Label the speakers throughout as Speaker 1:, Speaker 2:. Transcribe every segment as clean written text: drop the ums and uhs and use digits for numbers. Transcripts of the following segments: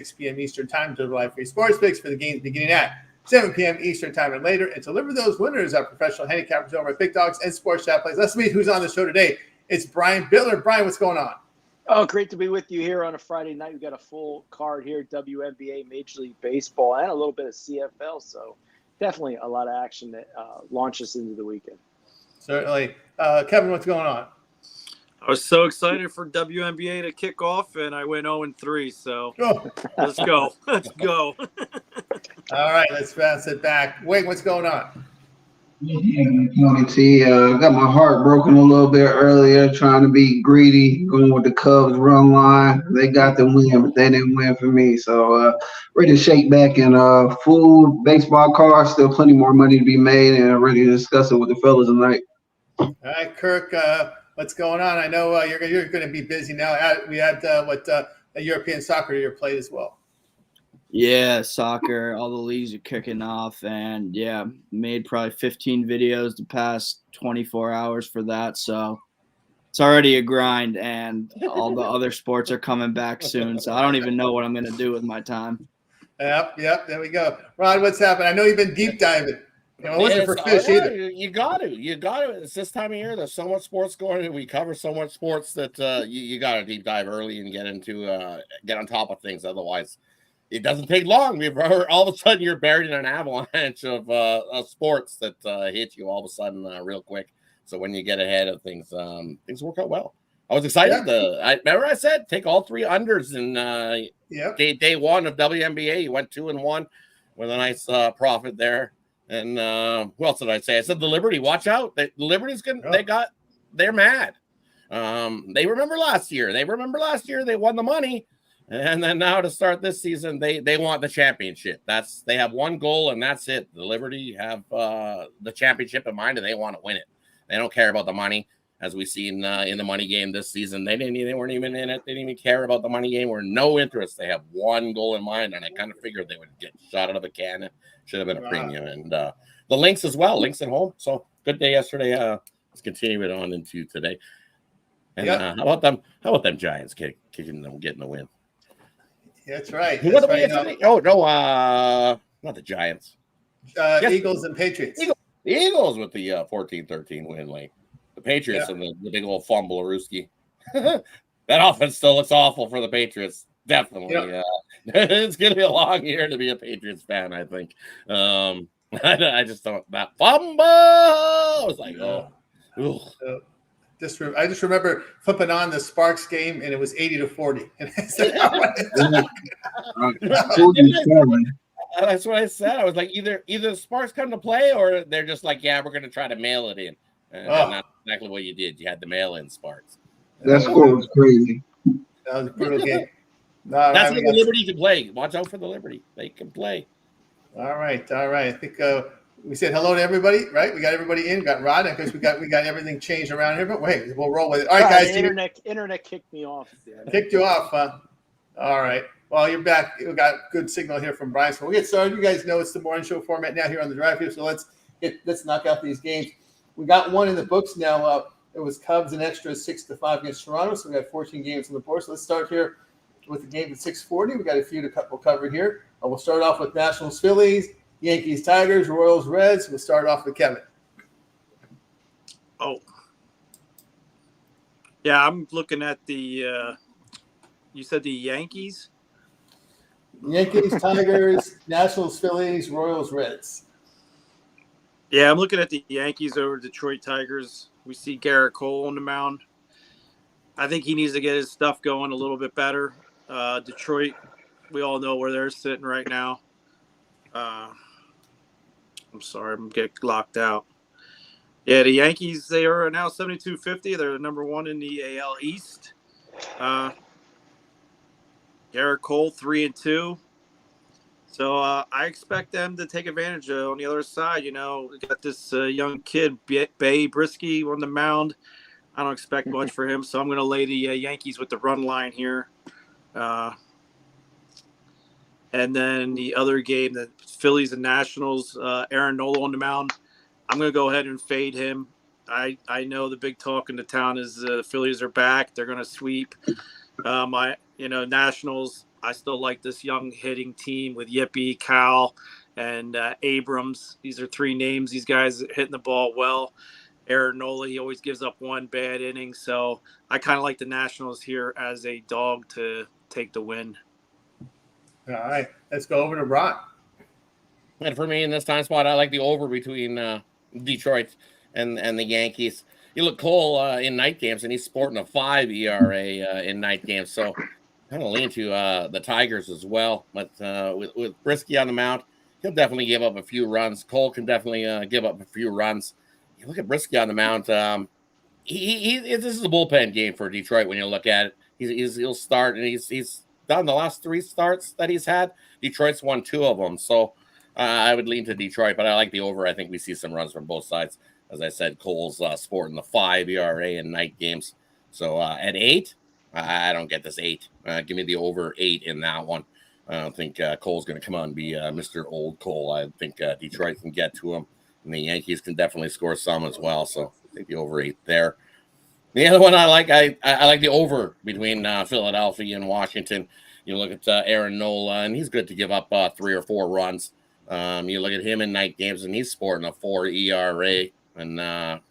Speaker 1: 6 p.m. Eastern Time to live free sports picks for the games beginning at 7 p.m. Eastern Time and later, and deliver those winners are professional handicappers over at Big Dogs and Sports Chat Plays. Let's meet who's on the show today. It's Brian Bitler. Brian, what's going on?
Speaker 2: Oh, great to be with you here on a Friday night. We've got a full card here, WNBA, Major League Baseball, and a little bit of CFL. So definitely a lot of action that launches into the weekend.
Speaker 1: Certainly. Kevin, what's going on?
Speaker 3: I was so excited for WNBA to kick off, and I went 0-3. So let's go. Let's go.
Speaker 1: All right, let's pass it back. Wait, what's going on?
Speaker 4: Got my heart broken a little bit earlier, trying to be greedy, going with the Cubs run line. They got the win, but they didn't win for me. So ready to shake back and food, baseball cards, still plenty more money to be made, and ready to discuss it with the fellas tonight.
Speaker 1: All right, Kirk, what's going on? I know you're going to be busy now. We had a European soccer year played as well.
Speaker 5: Yeah, soccer, all the leagues are kicking off, and yeah, made probably 15 videos the past 24 hours for that, so it's already a grind, and all the other sports are coming back soon, so I don't even know what I'm going to do with my time.
Speaker 1: Yep, there we go. Rod, what's happened? I know you've been deep diving. It wasn't for fish either.
Speaker 6: You got to. It's this time of year. There's so much sports going on. We cover so much sports that you got to deep dive early and get on top of things. Otherwise, it doesn't take long. All of a sudden, you're buried in an avalanche of sports that hit you all of a sudden real quick. So when you get ahead of things, things work out well. I was excited. Yeah. Remember I said take all three unders in day one of WNBA. You went 2-1 with a nice profit there. And who else did I say? I said the Liberty. Watch out! The Liberty's good. Oh. They're mad. They remember last year. They won the money, and then now to start this season, they want the championship. They have one goal, and that's it. The Liberty have the championship in mind, and they want to win it. They don't care about the money, as we see in the money game this season. They weren't even in it. They didn't even care about the money game. Or no interest. They have one goal in mind, and I kind of figured they would get shot out of a cannon. Should have been a premium, and the Lynx as well. Lynx at home. So good day yesterday. Let's continue it on into today. And how about them? How about them Giants kicking them, getting the win?
Speaker 1: Yeah, that's right.
Speaker 6: That's right. Oh no, not the Giants.
Speaker 1: Eagles and Patriots.
Speaker 6: The Eagles with the 14-13 win late. The Patriots and the big old fumble Ruski. That offense still looks awful for the Patriots. Definitely. Yep. It's going to be a long year to be a Patriots fan, I think. I just don't. That fumble! I was like,
Speaker 1: I just remember flipping on the Sparks game, and it was 80-40. And I said,
Speaker 6: that's what I said. I was like, either the Sparks come to play, or they're just like, yeah, we're going to try to mail it in. And that's exactly what you did. You had to mail in Sparks.
Speaker 4: That score was crazy.
Speaker 1: That was a brutal game.
Speaker 6: That's what the Liberty can play. Watch out for the Liberty. They can play.
Speaker 1: All right. I think we said hello to everybody, right? We got everybody in. Got Rod. I guess we got everything changed around here. But wait, we'll roll with it. All right, guys.
Speaker 2: Internet kicked me off.
Speaker 1: Kicked you off, huh? All right. Well, you're back. We got good signal here from Brian. So we'll get started. You guys know it's the morning show format now here on the drive here. So let's knock out these games. We got one in the books now. It was Cubs and extra 6-5 against Toronto. So we got 14 games on the board. So let's start here with the game at 6:40. We got a few we'll cover here. We'll start off with Nationals, Phillies, Yankees, Tigers, Royals, Reds. We'll start off with Kevin.
Speaker 3: Oh, yeah, I'm looking at the. You said the Yankees.
Speaker 1: Yankees, Tigers, Nationals, Phillies, Royals, Reds.
Speaker 3: Yeah, I'm looking at the Yankees over Detroit Tigers. We see Garrett Cole on the mound. I think he needs to get his stuff going a little bit better. Detroit, we all know where they're sitting right now. I'm sorry, I'm getting locked out. Yeah, the Yankees, they are now 72-50. They're number one in the AL East. Garrett Cole, 3-2. So I expect them to take advantage on the other side. We got this young kid, Bay Brisky, on the mound. I don't expect much for him, so I'm going to lay the Yankees with the run line here. And then the other game, the Phillies and Nationals, Aaron Nola on the mound. I'm going to go ahead and fade him. I know the big talk in the town is the Phillies are back. They're going to sweep. Nationals, I still like this young hitting team with Yippee, Cal, and Abrams. These are three names. These guys hitting the ball well. Aaron Nola, he always gives up one bad inning. So I kind of like the Nationals here as a dog to take the win.
Speaker 1: All right, let's go over to Ron.
Speaker 6: And for me in this time spot, I like the over between Detroit and the Yankees. You look Cole in night games, and he's sporting a 5 ERA in night games. So kind of lean to the Tigers as well. But with Brisky on the mound, he'll definitely give up a few runs. Cole can definitely give up a few runs. You look at Brisky on the mound. This is a bullpen game for Detroit when you look at it. He'll start, and he's done the last 3 starts that he's had. Detroit's won 2 of them. So I would lean to Detroit, but I like the over. I think we see some runs from both sides. As I said, Cole's sporting the 5 ERA in night games. So at 8, I don't get this 8. Give me the over 8 in that one. I don't think Cole's going to come out and be Mr. Old Cole. I think Detroit can get to him, and the Yankees can definitely score some as well. So I think the over 8 there. The other one I like, I like the over between Philadelphia and Washington. You look at Aaron Nola, and he's good to give up 3 or 4 runs. You look at him in night games, and he's sporting a 4 ERA. And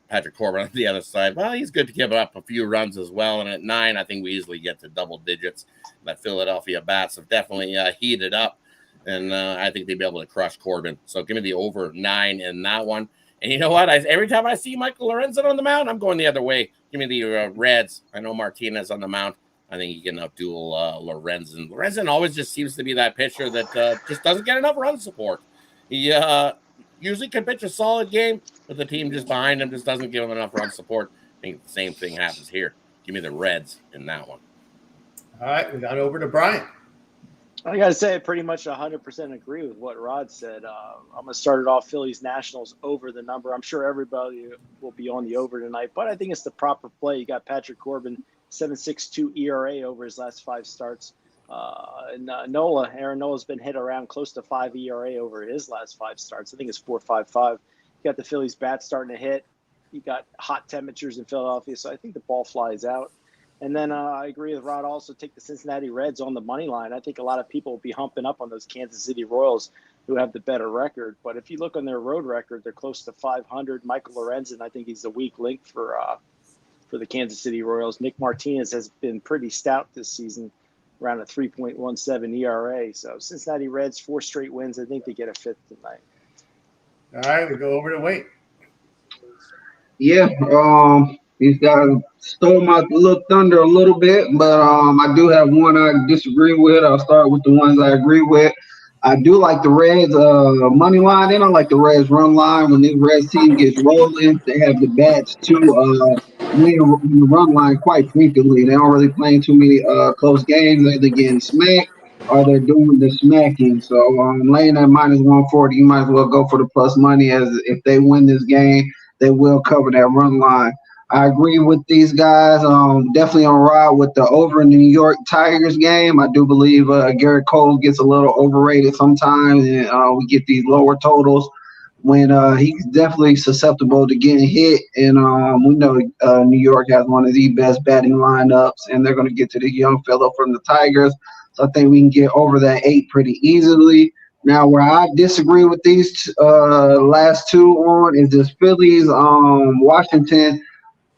Speaker 6: Patrick Corbin on the other side, well, he's good to give up a few runs as well. And at 9, I think we easily get to double digits. That Philadelphia bats have definitely heated up, and I think they'd be able to crush Corbin. So give me the over 9 in that one. And you know what? Every time I see Michael Lorenzen on the mound, I'm going the other way. Give me the Reds. I know Martinez on the mound. I think he can outduel Lorenzen. Lorenzen always just seems to be that pitcher that just doesn't get enough run support. He usually can pitch a solid game, but the team just behind him just doesn't give him enough run support. I think the same thing happens here. Give me the Reds in that one.
Speaker 1: All right, we got over to Brian.
Speaker 2: I got to say, I pretty much 100% agree with what Rod said. I'm going to start it off Phillies Nationals over the number. I'm sure everybody will be on the over tonight, but I think it's the proper play. You got Patrick Corbin, 7.62 ERA over his last 5 starts. And Aaron Nola's been hit around close to 5 ERA over his last 5 starts. I think it's 4.55. You got the Phillies bats starting to hit. You got hot temperatures in Philadelphia, so I think the ball flies out. And then I agree with Rod. Also, take the Cincinnati Reds on the money line. I think a lot of people will be humping up on those Kansas City Royals, who have the better record. But if you look on their road record, they're close to 500. Michael Lorenzen, I think he's the weak link for the Kansas City Royals. Nick Martinez has been pretty stout this season, around a 3.17 ERA. So Cincinnati Reds, 4 straight wins. I think they get a 5th tonight.
Speaker 1: All right, we go over to Wade.
Speaker 4: Yeah, these guys stole my little thunder a little bit, but I do have one I disagree with. I'll start with the ones I agree with. I do like the Reds money line. They don't like the Reds run line. When this Reds team gets rolling, they have the bats to win the run line quite frequently. They don't really play too many close games. They're either getting smacked or they're doing the smacking. So laying at minus 140, you might as well go for the plus money, as if they win this game, they will cover that run line. I agree with these guys. Definitely on ride with the over in the New York Tigers game. I do believe Garrett Cole gets a little overrated sometimes, and we get these lower totals when he's definitely susceptible to getting hit. And we know New York has one of the best batting lineups, and they're going to get to the young fellow from the Tigers. So I think we can get over that 8 pretty easily. Now, where I disagree with these last 2 on is this Phillies Washington.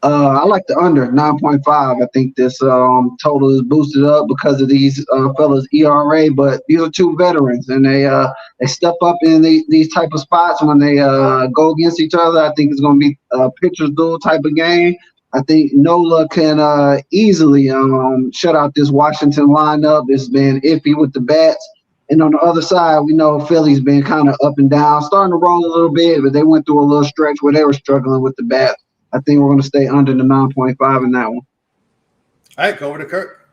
Speaker 4: I like the under 9.5. I think this total is boosted up because of these fellas' ERA, but these are 2 veterans, and they step up in these type of spots when they go against each other. I think it's going to be a pitcher's duel type of game. I think Nola can easily shut out this Washington lineup. It's been iffy with the bats. And on the other side, we know Philly's been kind of up and down, starting to roll a little bit, but they went through a little stretch where they were struggling with the bats. I think we're going to stay under the 9.5 in that one.
Speaker 1: All right, go over to Kirk.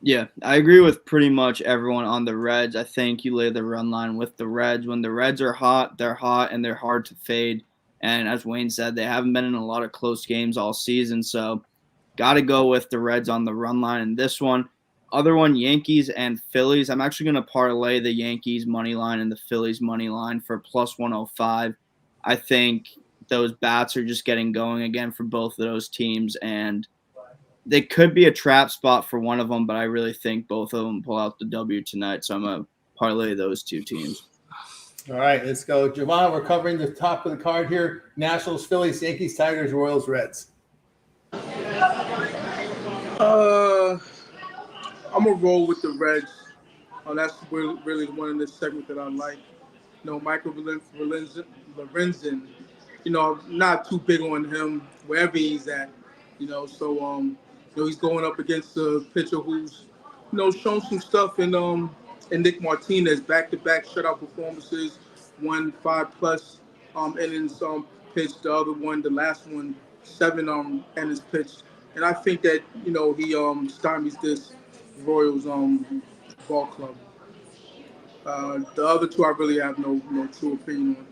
Speaker 5: Yeah, I agree with pretty much everyone on the Reds. I think you lay the run line with the Reds. When the Reds are hot, and they're hard to fade. And as Wayne said, they haven't been in a lot of close games all season. So got to go with the Reds on the run line in this one. Other one, Yankees and Phillies. I'm actually going to parlay the Yankees money line and the Phillies money line for plus 105. I think those bats are just getting going again for both of those teams, and they could be a trap spot for one of them, but I really think both of them pull out the W tonight. So I'm going to parlay those two teams.
Speaker 1: All right, let's go. Jovan, we're covering the top of the card here. Nationals, Phillies, Yankees, Tigers, Royals, Reds.
Speaker 7: I'm going to roll with the Reds. That's really the one in this segment that I like. Michael Lorenzen, not too big on him wherever he's at, so he's going up against a pitcher who's, shown some stuff in Nick Martinez, back-to-back shutout performances, 5+ innings pitched, the last one 7 innings pitched, and I think that he stymies this Royals ball club. The other two I really have no true opinion on.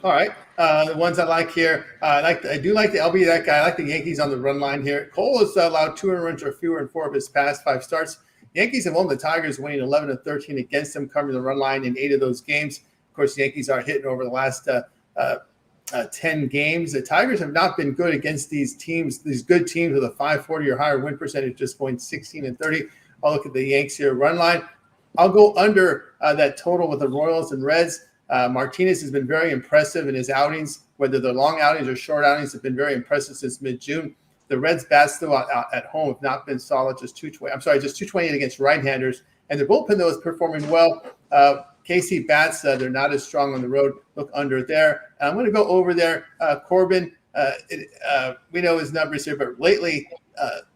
Speaker 1: All right. The ones I like here, I do like I'll be that guy. I like the Yankees on the run line here. Cole has allowed 200 runs or fewer in 4 of his past 5 starts. Yankees have won the Tigers, winning 11-13 against them, covering the run line in 8 of those games. Of course, the Yankees are hitting over the last 10 games. The Tigers have not been good against these teams, these good teams with a 540 or higher win percentage, just going 16-30. I'll look at the Yanks here run line. I'll go under that total with the Royals and Reds. Martinez has been very impressive in his outings, whether they're long outings or short outings, have been very impressive since mid-June. The Reds bats though at home have not been solid, just 228 against right-handers, and their bullpen though is performing well. KC bats, they're not as strong on the road. Look under there. I'm going to go over there. Corbin, we know his numbers here, but lately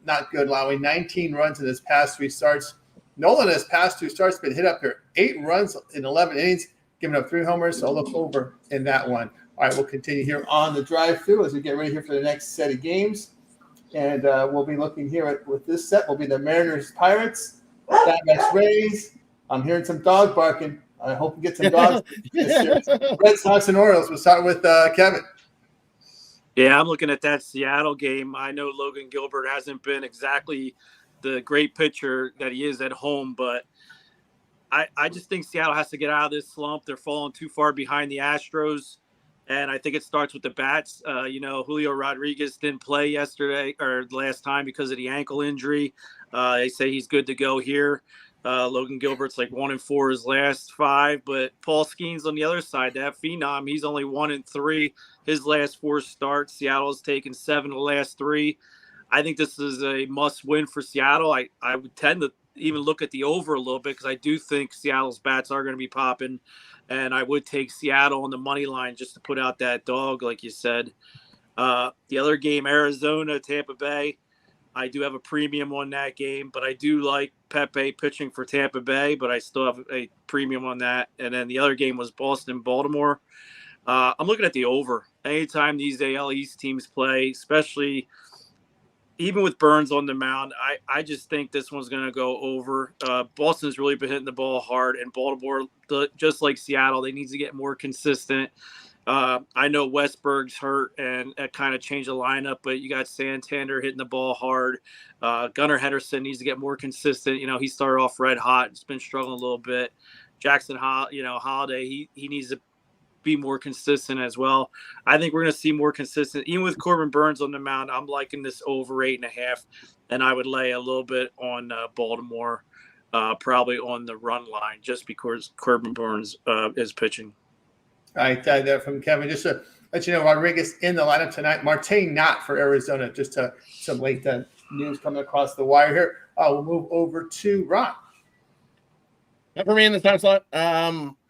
Speaker 1: not good, allowing 19 runs in his past 3 starts. Nolan, his past 2 starts, been hit up here 8 runs in 11 innings, giving up 3 homers, so I'll look over in that one. All right, we'll continue here on the drive-through as we get ready here for the next set of games. And we'll be looking here with this set. Will be the Mariners, Pirates, Diamondbacks, Rays. I'm hearing some dog barking. I hope we get some dogs. Red Sox and Orioles. We'll start with Kevin.
Speaker 3: Yeah, I'm looking at that Seattle game. I know Logan Gilbert hasn't been exactly the great pitcher that he is at home, but I just think Seattle has to get out of this slump. They're falling too far behind the Astros, and I think it starts with the bats. Julio Rodriguez didn't play yesterday or last time because of the ankle injury. They say he's good to go here. Logan Gilbert's like 1-4 his last 5, but Paul Skeens on the other side, that phenom, he's only 1-3 his last 4 starts. Seattle's taken 7 of the last 3. I think this is a must-win for Seattle. I would tend to even look at the over a little bit because I do think Seattle's bats are going to be popping, and I would take Seattle on the money line just to put out that dog, like you said. The other game, Arizona, Tampa Bay, I do have a premium on that game, but I do like Pepe pitching for Tampa Bay, but I still have a premium on that. And then the other game was Boston-Baltimore. I'm looking at the over. Anytime these AL East teams play, especially – even with Burns on the mound, I just think this one's going to go over. Boston's really been hitting the ball hard, and Baltimore, just like Seattle, they need to get more consistent. I know Westberg's hurt, and that kind of changed the lineup, but you got Santander hitting the ball hard. Gunnar Henderson needs to get more consistent. He started off red hot. It's been struggling a little bit. Jackson, Holiday, he needs to be more consistent as well. I think we're going to see more consistent. Even with Corbin Burns on the mound, I'm liking this over 8.5, and I would lay a little bit on Baltimore, probably on the run line, just because Corbin Burns is pitching.
Speaker 1: All right, there from Kevin. Just to let you know, Rodriguez in the lineup tonight. Marte not for Arizona. Just some late news coming across the wire here. We'll move over to Ron.
Speaker 6: For me in this time slot,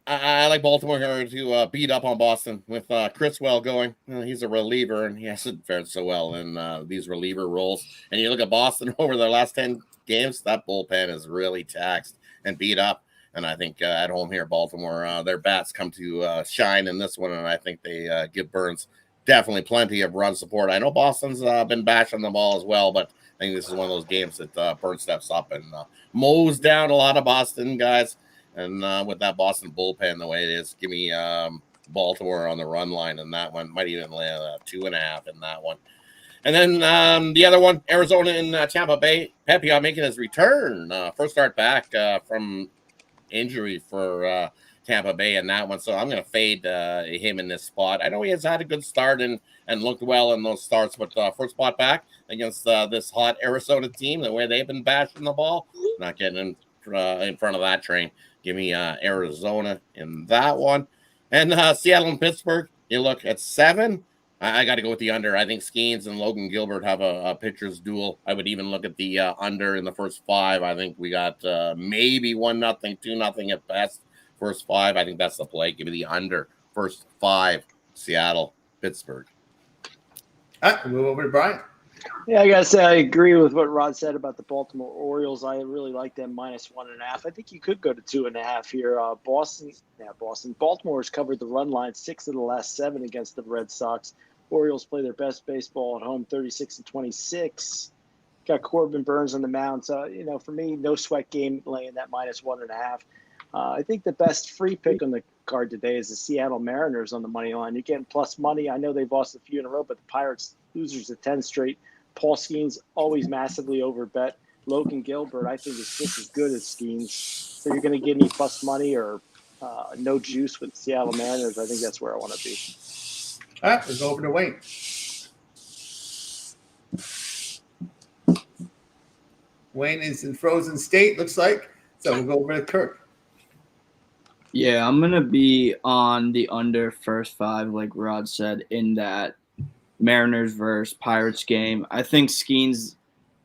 Speaker 6: I like Baltimore here to beat up on Boston with Criswell going. He's a reliever, and he hasn't fared so well in these reliever roles. And you look at Boston over their last 10 games, that bullpen is really taxed and beat up. And I think at home here, Baltimore, their bats come to shine in this one, and I think they give Burns definitely plenty of run support. I know Boston's been bashing the ball as well, but I think this is one of those games that Burns steps up and mows down a lot of Boston guys. And with that Boston bullpen the way it is, give me Baltimore on the run line in that one. Might even lay a 2.5 in that one. And then the other one, Arizona and Tampa Bay. Pepe making his return. First start back from injury for Tampa Bay in that one. So I'm going to fade him in this spot. I know he has had a good start and looked well in those starts, but first spot back against this hot Arizona team, the way they've been bashing the ball, not getting in front of that train. Give me Arizona in that one. And Seattle and Pittsburgh, you look at 7. I got to go with the under. I think Skeens and Logan Gilbert have a pitcher's duel. I would even look at the under in the first 5. I think we got maybe 1-0, 2-0 at best. First 5, I think that's the play. Give me the under. First 5, Seattle, Pittsburgh.
Speaker 1: All right, we'll move over to Brian.
Speaker 2: Yeah, I gotta say I agree with what Rod said about the Baltimore Orioles. I really like them -1.5. I think you could go to 2.5 here. Baltimore has covered the run line 6 of the last 7 against the Red Sox. Orioles play their best baseball at home, 36-26. Got Corbin Burns on the mound. So, for me, no sweat game laying that -1.5. I think the best free pick on the card today is the Seattle Mariners on the money line. You're getting plus money. I know they've lost a few in a row, but the Pirates losers at 10 straight. Paul Skeens always massively overbet. Logan Gilbert, I think, is just as good as Skeens. So you're going to give me plus money or no juice with Seattle Mariners. I think that's where I want to be.
Speaker 1: All right, let's go over to Wayne. Wayne is in Frozen State, looks like. So we'll go over to Kirk.
Speaker 5: Yeah, I'm going to be on the under first 5, like Rod said, in that Mariners versus Pirates game. I think Skeens,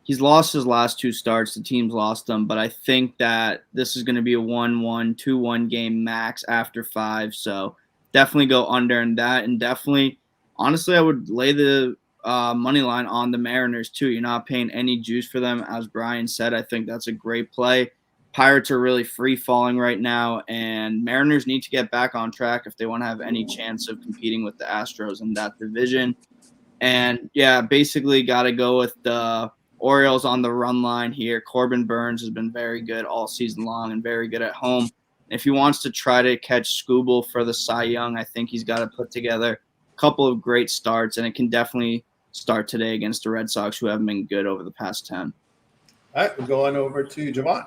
Speaker 5: he's lost his last 2 starts. The team's lost them, but I think that this is going to be a 1-1, 2-1 game max after 5. So definitely go under in that. And definitely, honestly, I would lay the money line on the Mariners too. You're not paying any juice for them. As Brian said, I think that's a great play. Pirates are really free-falling right now, and Mariners need to get back on track if they want to have any chance of competing with the Astros in that division. And, yeah, basically got to go with the Orioles on the run line here. Corbin Burns has been very good all season long and very good at home. If he wants to try to catch Scooble for the Cy Young, I think he's got to put together a couple of great starts, and it can definitely start today against the Red Sox, who haven't been good over the past 10.
Speaker 1: All right, we're going over to Jovan.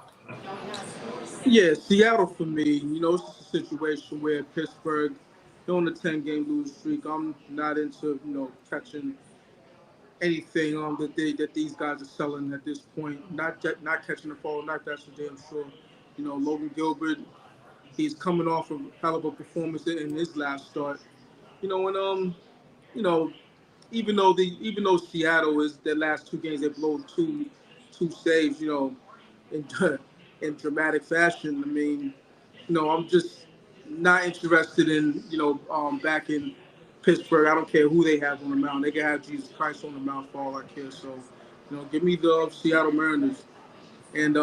Speaker 7: Yeah, Seattle for me. It's just a situation where Pittsburgh, they're on a 10-game losing streak. I'm not into, catching anything that these guys are selling at this point. Not catching the fall, not that's for damn sure. Logan Gilbert, he's coming off of a hell of a performance in his last start. Even though Seattle is their last 2 games, they blown two saves, in dramatic fashion. I mean, I'm just not interested in, back in Pittsburgh. I don't care who they have on the mound. They can have Jesus Christ on the mound for all I care. So, give me the Seattle Mariners and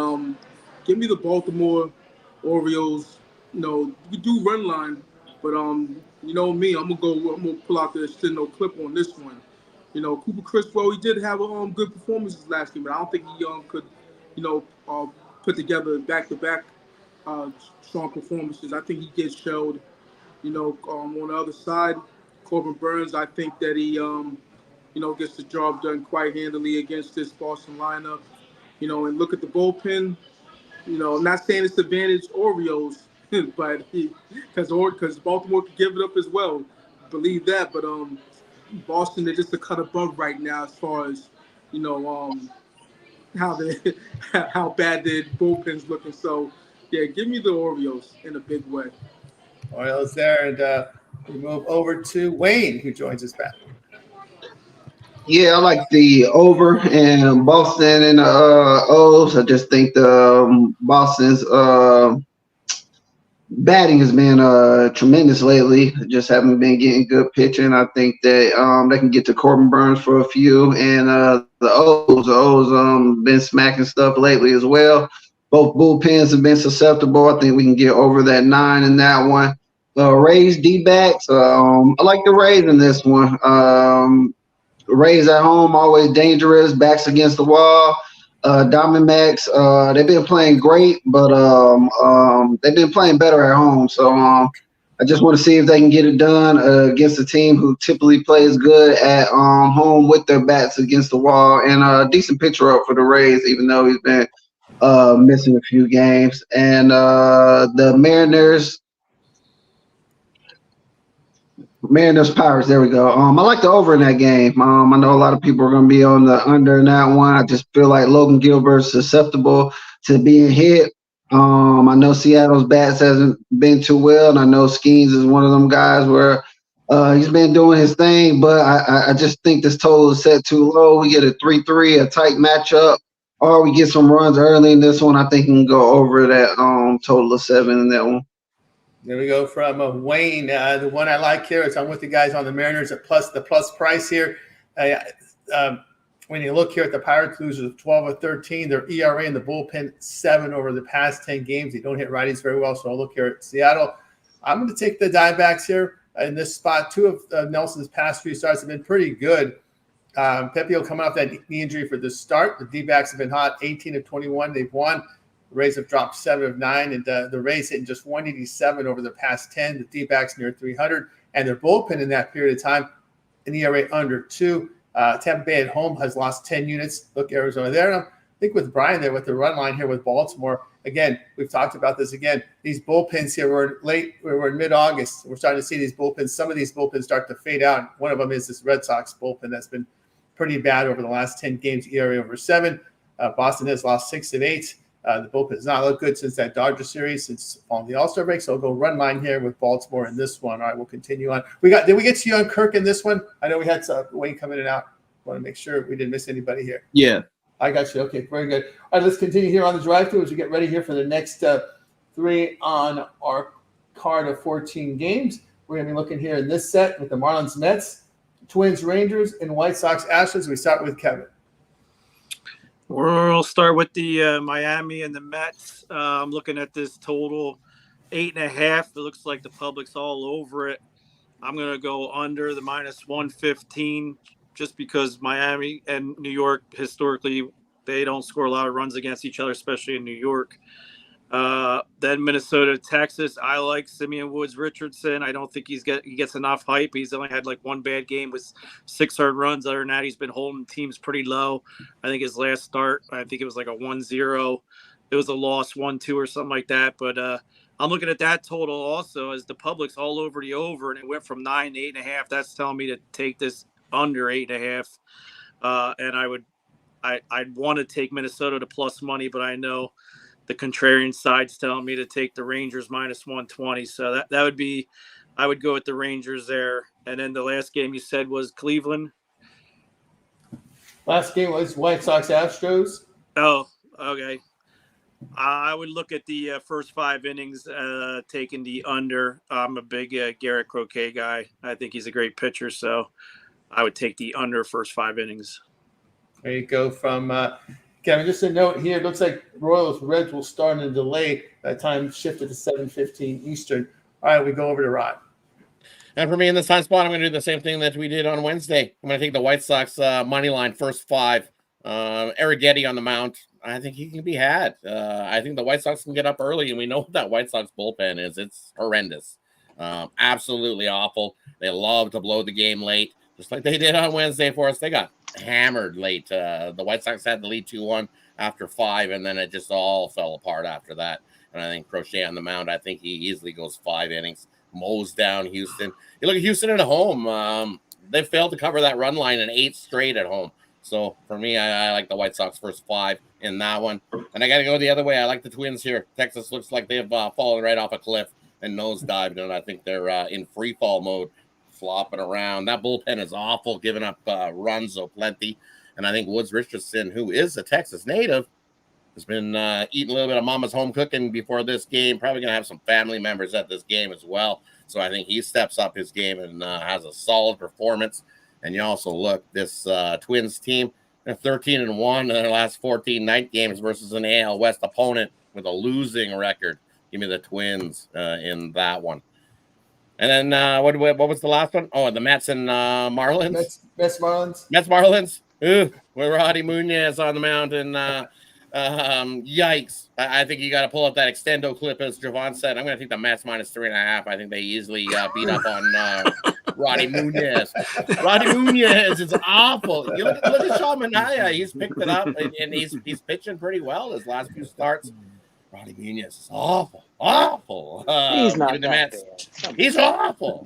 Speaker 7: give me the Baltimore Orioles. We do run line, but me, I'm gonna pull out the extendo clip on this one. Cooper Criswell, he did have a good performances last game, but I don't think he could, put together back-to-back strong performances. I think he gets shelled. On the other side, Corbin Burns, I think that he, gets the job done quite handily against this Boston lineup. And look at the bullpen. I'm not saying it's advantage Orioles, but because Baltimore could give it up as well. Believe that, but Boston, they're just a cut above right now as far as how bad their bullpen's looking. So yeah, give me the Orioles in a big way.
Speaker 1: Orioles there, and we move over to Wayne, who joins us back.
Speaker 4: Yeah, I like the over and Boston and the O's. I just think the Boston's batting has been tremendous lately. Just haven't been getting good pitching. I think that they can get to Corbin Burns for a few, and the O's been smacking stuff lately as well. Both bullpens have been susceptible. I think we can get over that 9 in that one. Rays D-backs. I like the Rays in this one. Rays at home, always dangerous, backs against the wall. Diamondbacks, they've been playing great, but they've been playing better at home. So I just want to see if they can get it done against a team who typically plays good at home with their bats against the wall. And a decent pitcher up for the Rays, even though he's been missing a few games. And the Mariners, Mariners Pirates. There we go. I like the over in that game. I know a lot of people are going to be on the under in that one. I just feel like Logan Gilbert's susceptible to being hit. I know Seattle's bats hasn't been too well, and I know Skeens is one of them guys where he's been doing his thing, but I just think this total is set too low. We get a 3-3, a tight matchup, or we get some runs early in this one. I think we can go over that total of 7 in that one.
Speaker 1: There we go from Wayne. The one I like here is I'm with the guys on the Mariners at the plus price here. When you look here at the Pirates, losers 12 of 13. Their ERA in the bullpen 7 over the past 10 games. They don't hit righties very well. So I'll look here at Seattle. I'm going to take the Diamondbacks here in this spot. 2 of Nelson's past 3 starts have been pretty good. Pepio coming off that knee injury for the start. The D-backs have been hot. 18 of 21. They've won. The Rays have dropped 7 of 9, and the Rays hitting just 187 over the past 10. The D-backs near 300, and their bullpen in that period of time, an ERA under 2. Tampa Bay at home has lost 10 units. Look, Arizona there. And I think with Brian there with the run line here with Baltimore, again, we've talked about this again. These bullpens here, we're in mid-August. We're starting to see these bullpens. Some of these bullpens start to fade out. One of them is this Red Sox bullpen that's been pretty bad over the last 10 games, ERA over 7. Boston has lost 6 of 8. The bullpen has not looked good since that Dodger series, since on the All-Star break. So I'll go run line here with Baltimore in this one. All right, we'll continue on. Did we get to you on Kirk in this one? I know we had Wayne coming in and out. Want to make sure we didn't miss anybody here.
Speaker 5: Yeah.
Speaker 1: I got you. Okay, very good. All right, let's continue here on the drive-thru as we get ready here for the next 3 on our card of 14 games. We're going to be looking here in this set with the Marlins, Mets, Twins, Rangers, and White Sox, Astros. We start with Kevin.
Speaker 3: We'll start with the Miami and the Mets. I'm looking at this total 8.5. It looks like the public's all over it. I'm going to go under the -115 just because Miami and New York, historically, they don't score a lot of runs against each other, especially in New York. Then Minnesota, Texas. I like Simeon Woods Richardson. I don't think he gets enough hype. He's only had like 1 bad game with 6 hard runs. Other than that, he's been holding teams pretty low. I think his last start, I think it was like a 1-0. It was a loss 1-2 or something like that. But I'm looking at that total also as the public's all over the over, and it went from 9 to 8.5. That's telling me to take this under 8.5. And I'd want to take Minnesota to plus money, but I know the contrarian side's telling me to take the Rangers -120. So that would be, I would go with the Rangers there. And then the last game you said was Cleveland.
Speaker 1: Last game was White Sox, Astros.
Speaker 3: Oh, okay. I would look at the first 5 innings, taking the under. I'm a big Garrett Croquet guy. I think he's a great pitcher. So I would take the under first 5 innings.
Speaker 1: There you go from Kevin. Just a note here. It looks like Royals Reds will start in a delay. That time shifted to 7:15 Eastern. All right, we go over to Rod.
Speaker 6: And for me in this time spot, I'm going to do the same thing that we did on Wednesday. I'm going to take the White Sox money line first 5. Eric Getty on the mound. I think he can be had. I think the White Sox can get up early, and we know what that White Sox bullpen is. It's horrendous. Absolutely awful. They love to blow the game late, just like they did on Wednesday for us. They got hammered late. The White Sox had the lead 2-1 after 5, and then it just all fell apart after that. And I think Crochet on the mound, I think he easily goes 5 innings, mows down Houston. You look at Houston at home. They failed to cover that run line in 8 straight at home. So for me, I like the White Sox first 5 in that one. And I got to go the other way. I like the Twins here. Texas looks like they've fallen right off a cliff and nosedived, and I think they're in free fall mode, flopping around. That bullpen is awful, giving up runs so plenty. And I think Woods Richardson, who is a Texas native, has been eating a little bit of mama's home cooking before this game. Probably going to have some family members at this game as well. So I think he steps up his game and has a solid performance. And you also look, this Twins team, they're 13-1 in their last 14 night games versus an AL West opponent with a losing record. Give me the Twins in that one. And then what was the last one? Oh, the Mets and Marlins.
Speaker 1: Mets Marlins.
Speaker 6: Mets Marlins. Ooh, with Roddy Munoz on the mound, and yikes! I think you got to pull up that extendo clip, as Jovan said. I'm going to take the Mets -3.5. I think they easily beat up on Roddy Munoz. Roddy Munoz is awful. You look at Sean Manaea. He's picked it up, and he's pitching pretty well his last few starts. Roddy Munoz is awful.
Speaker 2: He's not
Speaker 6: Give the
Speaker 2: that
Speaker 6: Mets.
Speaker 2: bad.
Speaker 6: He's awful.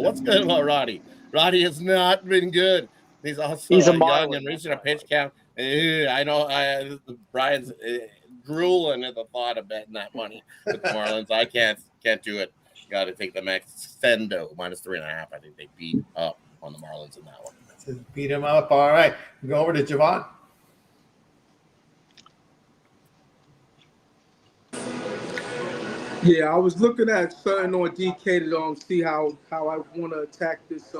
Speaker 6: What's good about Roddy? Roddy has not been good. He's also
Speaker 2: He's a
Speaker 6: young
Speaker 2: Marlin,
Speaker 6: and reaching a
Speaker 2: that's
Speaker 6: pitch count. I know Brian's drooling at the thought of betting that money with the Marlins. I can't do it. Got to take the Extendo -3.5. I think they beat up on the Marlins in that one.
Speaker 1: Beat him up. All right. We go over to Jovan.
Speaker 7: Yeah, I was looking at something on DK to see how I want to attack this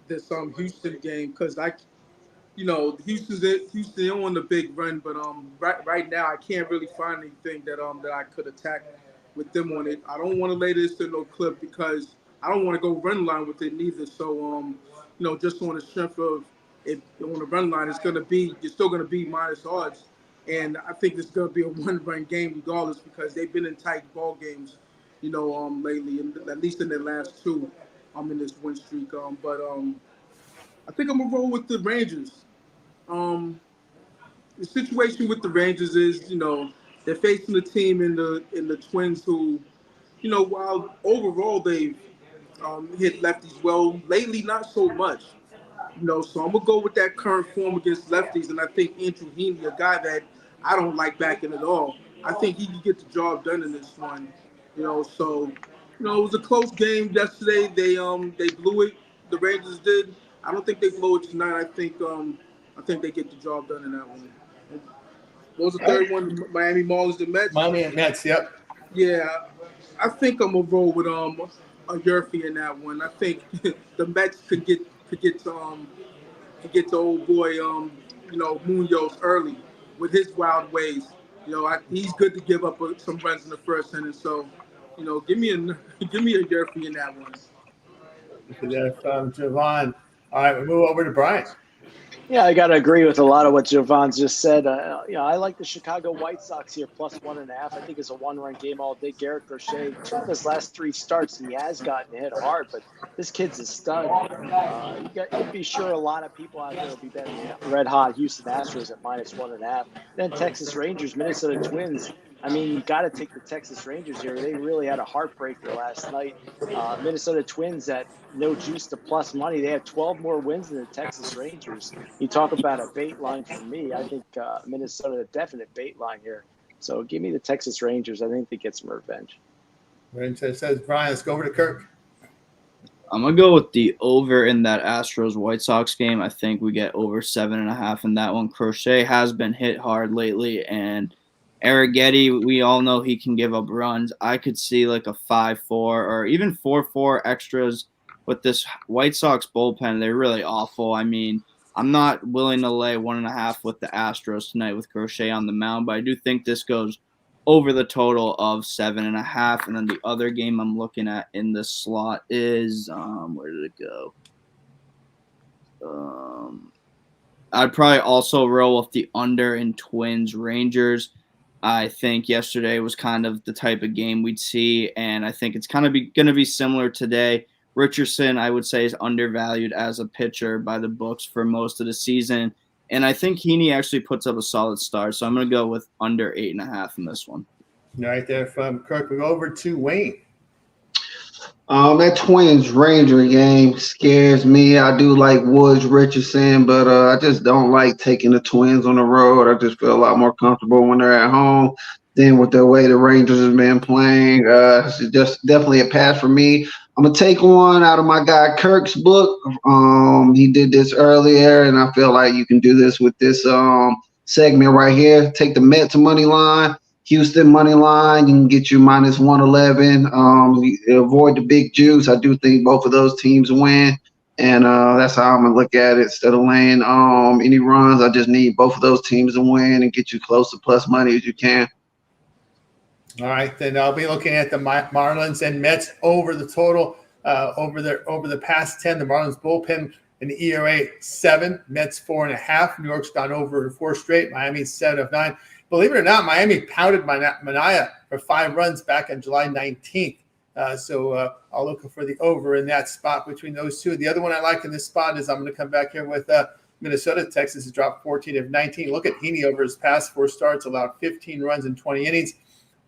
Speaker 7: Houston game, because Houston on the big run, but right now I can't really find anything that I could attack with them on it. I don't want to lay this to no clip because I don't want to go run line with it neither. So just on the strength of it on the run line, you're still gonna be minus odds, and I think it's gonna be a one-run game regardless, because they've been in tight ball games, lately, and at least in their last two, in this win streak. I think I'm gonna roll with the Rangers. The situation with the Rangers is, they're facing a team in the Twins who, while overall they've hit lefties well, lately not so much. So I'm gonna go with that current form against lefties, and I think Andrew Heaney, a guy that I don't like backing at all, I think he can get the job done in this one. So it was a close game yesterday. They blew it. The Rangers did. I don't think they blow it tonight. I think they get the job done in that one. What was the third one? Miami Marlins, the Mets.
Speaker 1: Miami and Mets. Yep.
Speaker 7: Yeah, I think I'm gonna roll with a Yerfie in that one. I think the Mets could get to old boy Munoz early with his wild ways. He's good to give up some runs in the first inning. So, give me a Yerfie in that one.
Speaker 1: From Jovan. All right, we move over to Brian.
Speaker 2: Yeah, I got to agree with a lot of what Jovan's just said. I like the Chicago White Sox here, +1.5. I think it's a one-run game all day. Garrett Crochet, 2 of his last 3 starts, he has gotten hit hard, but this kid's a stud. You can be sure a lot of people out there will be betting red-hot Houston Astros at -1.5. Then Texas Rangers, Minnesota Twins. I mean, you got to take the Texas Rangers here. They really had a heartbreaker last night. Minnesota Twins at no juice to plus money. They have 12 more wins than the Texas Rangers. You talk about a bait line for me. I think Minnesota, a definite bait line here. So give me the Texas Rangers. I think they get some revenge.
Speaker 1: Says Brian. Let's go over to Kirk.
Speaker 5: I'm going to go with the over in that Astros-White Sox game. I think we get over 7.5 in that one. Crochet has been hit hard lately, and Arrighetti, we all know he can give up runs. I could see like a 5-4 or even 4-4 extras with this White Sox bullpen. They're really awful. I mean, I'm not willing to lay 1.5 with the Astros tonight with Crochet on the mound, but I do think this goes over the total of 7.5. And then the other game I'm looking at in this slot is where did it go? I'd probably also roll with the under in Twins Rangers. I think yesterday was kind of the type of game we'd see, and I think it's kind of going to be similar today. Richardson, I would say, is undervalued as a pitcher by the books for most of the season. And I think Heaney actually puts up a solid start. So I'm going to go with under 8.5 in this one.
Speaker 1: Right there from Kirk. We go over to Wayne.
Speaker 4: That Twins Ranger game scares me. I do like Woods Richardson, but I just don't like taking the Twins on the road. I just feel a lot more comfortable when they're at home than with the way the Rangers have been playing. It's just definitely a pass for me. I'm going to take one out of my guy Kirk's book. He did this earlier, and I feel like you can do this with this segment right here. Take the Mets money line, Houston money line. You can get you -111. Avoid the big juice. I do think both of those teams win, and that's how I'm going to look at it. Instead of laying any runs, I just need both of those teams to win and get you close to plus money as you can.
Speaker 1: All right, then I'll be looking at the Marlins and Mets over the total over the past 10. The Marlins bullpen an ERA 7, Mets 4.5. New York's gone over 4 straight. Miami's 7 of 9. Believe it or not, Miami pounded Manaea for 5 runs back on July 19th. So I'll look for the over in that spot between those two. The other one I like in this spot is I'm going to come back here with Minnesota. Texas has dropped 14 of 19. Look at Heaney over his past 4 starts, allowed 15 runs in 20 innings.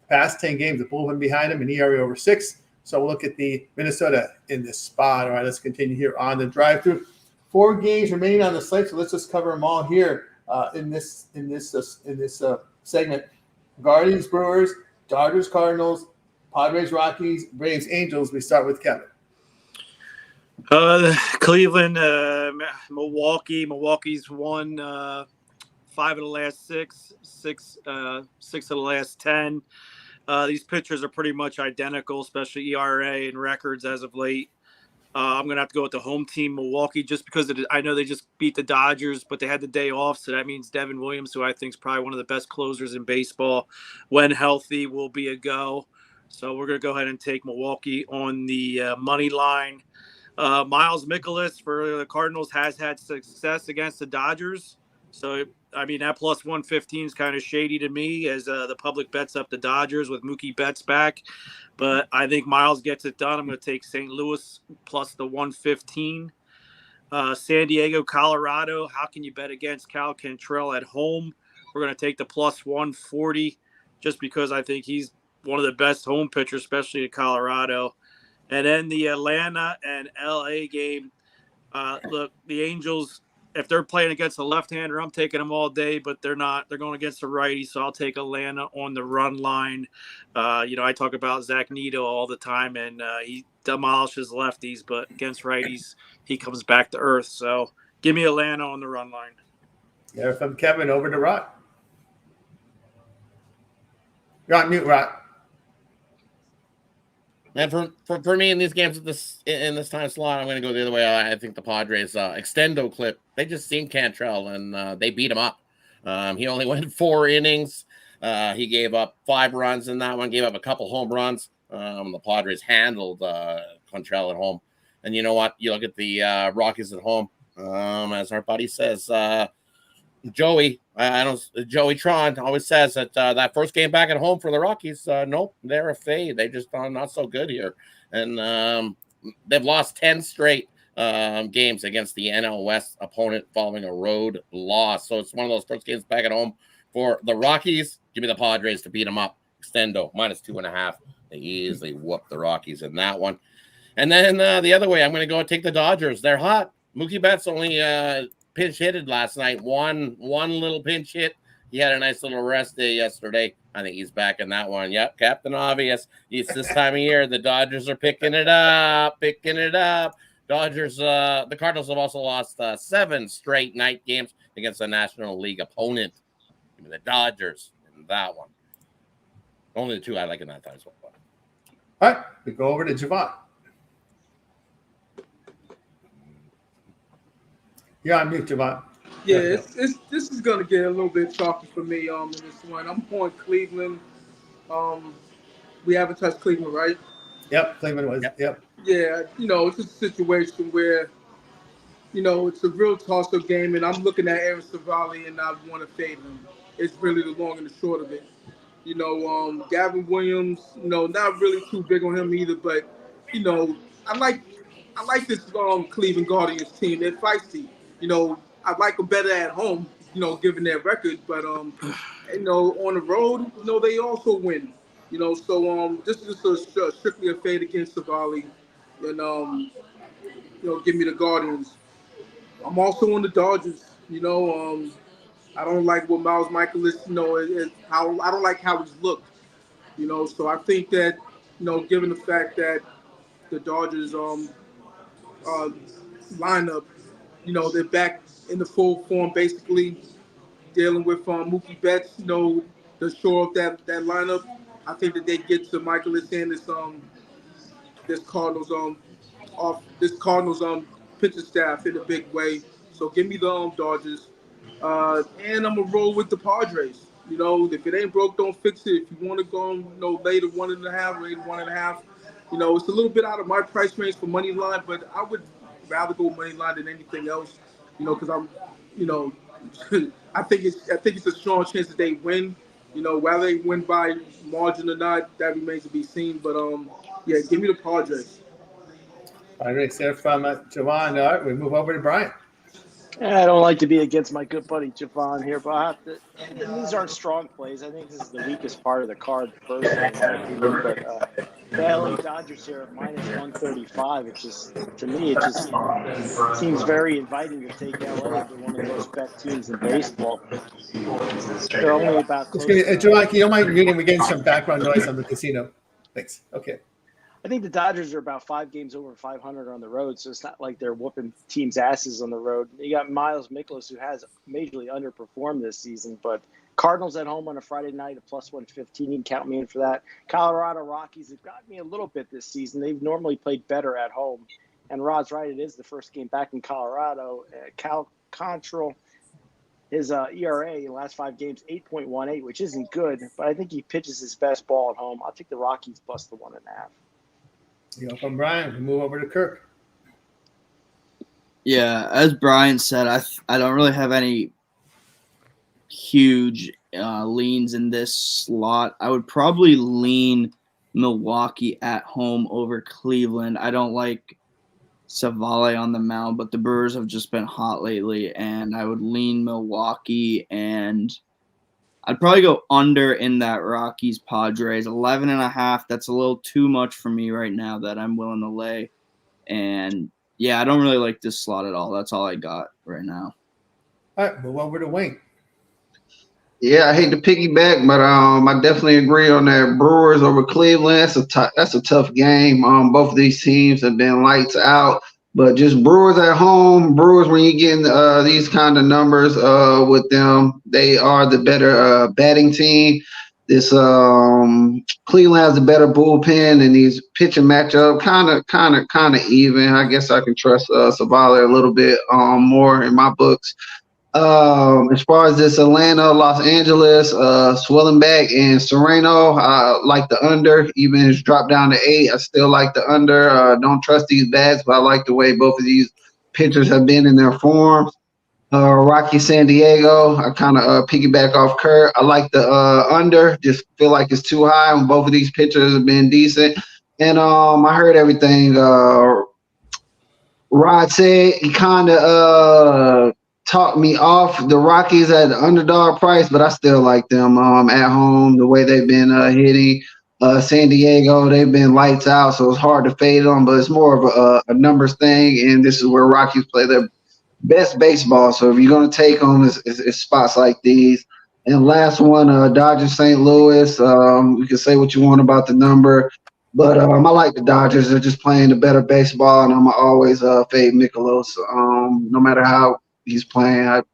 Speaker 1: Past 10 games, the bullpen behind him, an ERA over 6. So we'll look at the Minnesota in this spot. All right, let's continue here on the drive-through. 4 games remaining on the slate, so let's just cover them all here in this segment. Guardians, Brewers, Dodgers, Cardinals, Padres, Rockies, Braves, Angels. We start with Kevin.
Speaker 3: Cleveland, Milwaukee. Milwaukee's won 5 of the last 6 of the last 10. These pitchers are pretty much identical, especially ERA and records as of late. I'm going to have to go with the home team, Milwaukee, just because I know they just beat the Dodgers, but they had the day off, so that means Devin Williams, who I think is probably one of the best closers in baseball, when healthy, will be a go. So we're going to go ahead and take Milwaukee on the money line. Miles Mikolas for the Cardinals has had success against the Dodgers. So, I mean, that plus 115 is kind of shady to me as the public bets up the Dodgers with Mookie Betts back. But I think Miles gets it done. I'm going to take St. Louis plus the 115. San Diego, Colorado. How can you bet against Cal Quantrill at home? We're going to take the plus 140 just because I think he's one of the best home pitchers, especially in Colorado. And then the Atlanta and LA game. Look, the Angels, if they're playing against a left-hander, I'm taking them all day, but they're not. They're going against a righty, so I'll take Atlanta on the run line. I talk about Zach Neto all the time, and he demolishes lefties, but against righties, he comes back to earth. So give me Atlanta on the run line.
Speaker 1: Yeah, from Kevin over to Rod. You're on mute, Rod.
Speaker 6: And for me in these games in this time slot, I'm going to go the other way. I think the Padres extendo clip. They just seen Cantrell and they beat him up. He only went 4 innings. He gave up 5 runs in that one. Gave up a couple home runs. The Padres handled Cantrell at home. And you know what? You look at the Rockies at home. As our buddy says, Joey Tron always says that that first game back at home for the Rockies, nope, they're a fade. They just are not so good here. And they've lost 10 straight games against the NL West opponent following a road loss. So it's one of those first games back at home for the Rockies. Give me the Padres to beat them up. Extendo, minus 2.5. They easily whoop the Rockies in that one. And then the other way, I'm going to go and take the Dodgers. They're hot. Mookie Betts only pinch hitted last night. One little pinch hit. He had a nice little rest day yesterday. I think he's back in that one. Yep, Captain Obvious. It's this time of year. The Dodgers are picking it up. Dodgers, the Cardinals have also lost 7 straight night games against a National League opponent. Give me the Dodgers in that one. Only the 2 I like in that time as well.
Speaker 1: All right, we go over to Jovan. You're on mute, Jovan.
Speaker 7: Yeah, this is gonna get a little bit chalky for me in this one. I'm going Cleveland. We haven't touched Cleveland, right?
Speaker 1: Yep, Cleveland was. Yep.
Speaker 7: Yeah, it's a situation where, it's a real toss-up game, and I'm looking at Aaron Savali, and I want to fade him. It's really the long and the short of it. Gavin Williams, not really too big on him either, but I like this Cleveland Guardians team. They're feisty. I like them better at home, given their record, but on the road, they also win. So this is just strictly a fade against Savali, and give me the Guardians. I'm also on the Dodgers. I don't like what Miles Mikolas, how I don't like how he's looked. So I think that, given the fact that the Dodgers lineup, they're back in the full form, basically dealing with Mookie Betts, the shore of that lineup. I think that they get to Mikolas and this Cardinals pitching staff in a big way. So give me the Dodgers. And I'm gonna roll with the Padres. If it ain't broke, don't fix it. If you want to go, later 1.5, later 1.5. It's a little bit out of my price range for money line, but I would rather go money line than anything else. Because I'm, I think it's a strong chance that they win. Whether they win by margin or not, that remains to be seen. But yeah, give me the Padres.
Speaker 1: Padres there from Jovan. All right, we move over to Brian.
Speaker 2: I don't like to be against my good buddy Jovan here, but I have to. And these aren't strong plays. I think this is the weakest part of the card, personally, in my opinion. But the LA Dodgers here at minus 135. It just, to me, it just seems very inviting to take LA. They're one of the most bet teams in baseball. They're only about close to.
Speaker 1: Jovan, you don't mind muting? We're getting some background noise on the casino. Thanks. Okay.
Speaker 2: I think the Dodgers are about 5 games over 500 on the road, so it's not like they're whooping teams' asses on the road. You got Miles Mikolas, who has majorly underperformed this season, but Cardinals at home on a Friday night at plus 115. You can count me in for that. Colorado Rockies have got me a little bit this season. They've normally played better at home. And Rod's right, it is the first game back in Colorado. Cal Contral, his ERA in the last 5 games, 8.18, which isn't good, but I think he pitches his best ball at home. I'll take the Rockies plus the 1.5.
Speaker 1: From Brian, we move over to Kirk.
Speaker 5: Yeah, as Brian said, I don't really have any huge leans in this slot. I would probably lean Milwaukee at home over Cleveland. I don't like Zawacky on the mound, but the Brewers have just been hot lately, and I would lean Milwaukee, and I'd probably go under in that Rockies Padres 11.5. That's a little too much for me right now that I'm willing to lay. And yeah, I don't really like this slot at all. That's all I got right now.
Speaker 1: All right, move over to Wayne.
Speaker 4: Yeah, I hate to piggyback, but I definitely agree on that. Brewers over Cleveland. That's a tough game. Both of these teams have been lights out, but just Brewers at home. Brewers, when you get in, these kind of numbers with them, they are the better batting team. This Cleveland has a better bullpen, and these pitching matchup kind of even. I guess I can trust Zawacky a little bit more in my books. As far as this Atlanta, Los Angeles, Swellenbeck and Serrano, I like the under. Even it's dropped down to 8, I still like the under. Don't trust these bats, but I like the way both of these pitchers have been in their forms. Rocky San Diego, I kind of piggyback off Kirk. I like the under. Just feel like it's too high when both of these pitchers have been decent. And I heard everything Rod said. He kind of talked me off the Rockies at the underdog price, but I still like them at home, the way they've been hitting. San Diego, they've been lights out, so it's hard to fade them, but it's more of a numbers thing, and this is where Rockies play their best baseball. So if you're going to take them, it's spots like these. And last one, Dodgers St. Louis. You can say what you want about the number, but I like the Dodgers. They're just playing the better baseball, and I'm always fade Mikolas, no matter how he's playing. I've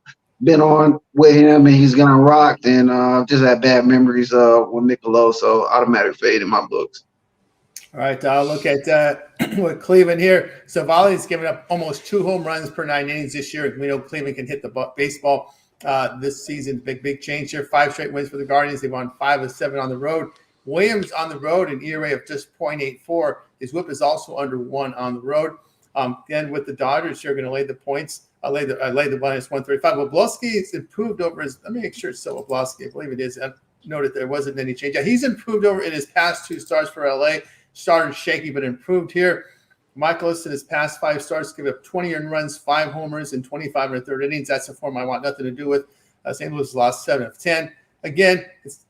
Speaker 4: been on with him, and he's gonna rock. And just had bad memories with Mikolas, so automatic fade in my books.
Speaker 1: All right, I'll look at with Cleveland here. Zavali's given up almost 2 home runs per 9 innings this year. We know Cleveland can hit the baseball this season. Big change here. 5 straight wins for the Guardians. They won 5 of 7 on the road. Williams on the road, an ERA of just 0.84. His whip is also under 1 on the road. Again, with the Dodgers, you're going to lay the points. I laid the minus 135. Woblowski has improved over his. Let me make sure it's still Woblowski. I believe it is. I noted there wasn't any change. Yeah, he's improved over in his past 2 starts for LA. Started shaky, but improved here. Michaelis in his past 5 starts give up 20 earned runs, 5 homers, and 25 in the 3rd innings. That's a form I want nothing to do with. St. Louis lost 7 of 10. Again,